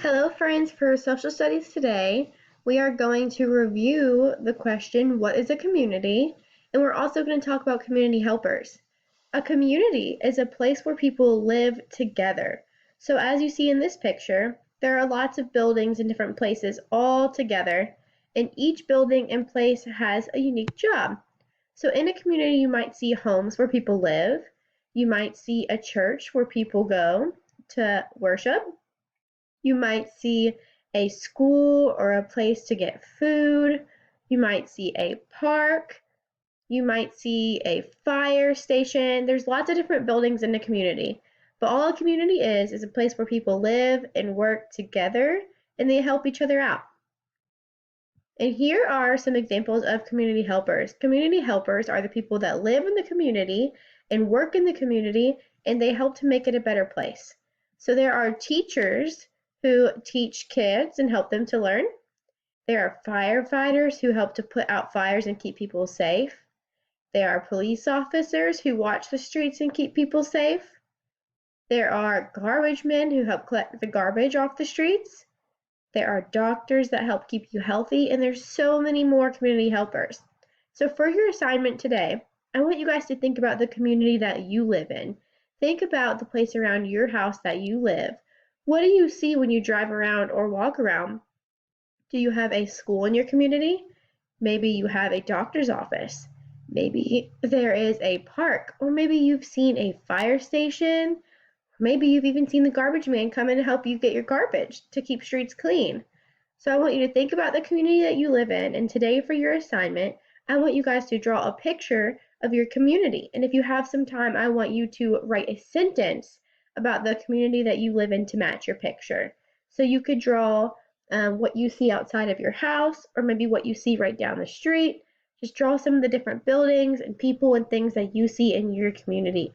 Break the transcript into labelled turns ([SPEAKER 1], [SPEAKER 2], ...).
[SPEAKER 1] Hello friends, for social studies today, we are going to review the question, what is a community? And we're also going to talk about community helpers. A community is a place where people live together. So as you see in this picture, there are lots of buildings in different places all together, and each building and place has a unique job. So in a community, you might see homes where people live. You might see a church where people go to worship. You might see a school or a place to get food. You might see a park. You might see a fire station. There's lots of different buildings in the community. But all a community is a place where people live and work together and they help each other out. And here are some examples of community helpers. Community helpers are the people that live in the community and work in the community, and they help to make it a better place. So there are teachers who teach kids and help them to learn. There are firefighters who help to put out fires and keep people safe. There are police officers who watch the streets and keep people safe. There are garbage men who help collect the garbage off the streets. There are doctors that help keep you healthy, and there's so many more community helpers. So for your assignment today, I want you guys to think about the community that you live in. Think about the place around your house that you live. What do you see when you drive around or walk around? Do you have a school in your community? Maybe you have a doctor's office. Maybe there is a park, or maybe you've seen a fire station. Maybe you've even seen the garbage man come in and help you get your garbage to keep streets clean. So I want you to think about the community that you live in, and today for your assignment, I want you guys to draw a picture of your community. And if you have some time, I want you to write a sentence about the community that you live in to match your picture. So you could draw what you see outside of your house, or maybe what you see right down the street. Just draw some of the different buildings and people and things that you see in your community.